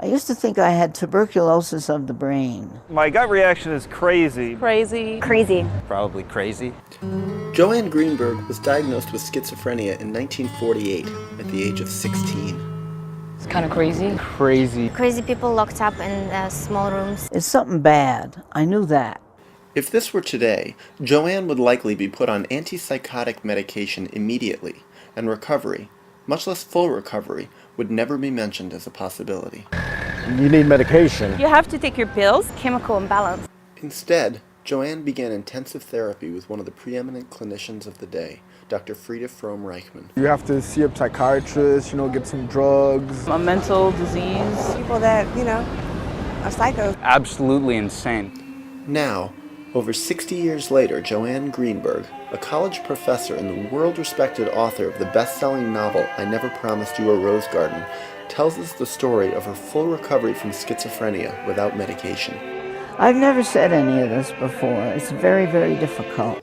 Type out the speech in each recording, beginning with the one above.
I used to think I had tuberculosis of the brain. My gut reaction is crazy. Crazy. Crazy. Probably crazy. Joanne Greenberg was diagnosed with schizophrenia in 1948 at the age of 16. It's kind of crazy. Crazy. Crazy people locked up in small rooms. It's something bad. I knew that. If this were today, Joanne would likely be put on antipsychotic medication immediately, and recovery, much less full recovery, would never be mentioned as a possibility. You need medication. You have to take your pills. Chemical imbalance. Instead, Joanne began intensive therapy with one of the preeminent clinicians of the day, Dr. Frieda Fromm-Reichmann. You have to see a psychiatrist, get some drugs. A mental disease. People that, are psycho. Absolutely insane. Now, over 60 years later, Joanne Greenberg, a college professor and the world-respected author of the best-selling novel I Never Promised You a Rose Garden, tells us the story of her full recovery from schizophrenia without medication. I've never said any of this before. It's very, very difficult.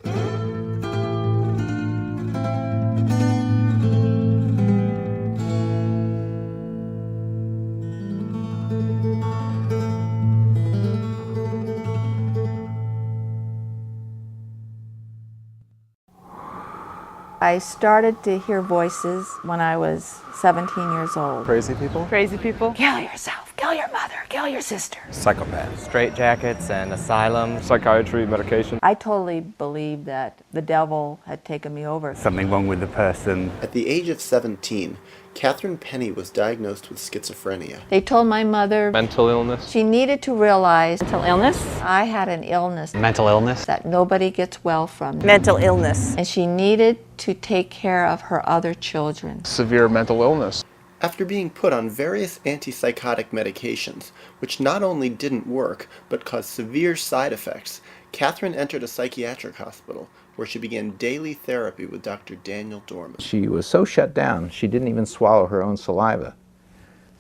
I started to hear voices when I was 17 years old. Crazy people? Crazy people. Kill yourself, kill your mother, kill your sister. Psychopaths. Straitjackets and asylums. Psychiatry, medication. I totally believed that the devil had taken me over. Something wrong with the person. At the age of 17, Catherine Penny was diagnosed with schizophrenia. They told my mother Mental illness. she needed to realize Mental illness. I had an illness Mental illness. that nobody gets well from. Mental illness. And she needed to take care of her other children. Severe mental illness. After being put on various antipsychotic medications, which not only didn't work, but caused severe side effects, Catherine entered a psychiatric hospital, where she began daily therapy with Dr. Daniel Dorman. She was so shut down, she didn't even swallow her own saliva.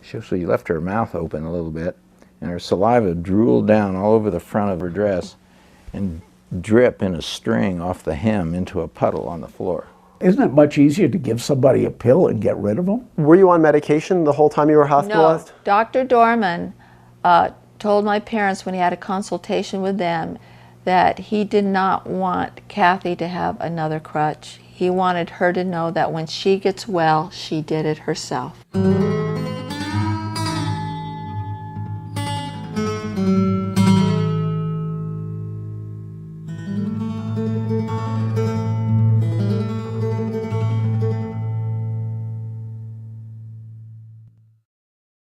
She left her mouth open a little bit, and her saliva drooled down all over the front of her dress and drip in a string off the hem into a puddle on the floor. Isn't it much easier to give somebody a pill and get rid of them? Were you on medication the whole time you were hospitalized? No, Dr. Dorman told my parents when he had a consultation with them that he did not want Kathy to have another crutch. He wanted her to know that when she gets well, she did it herself.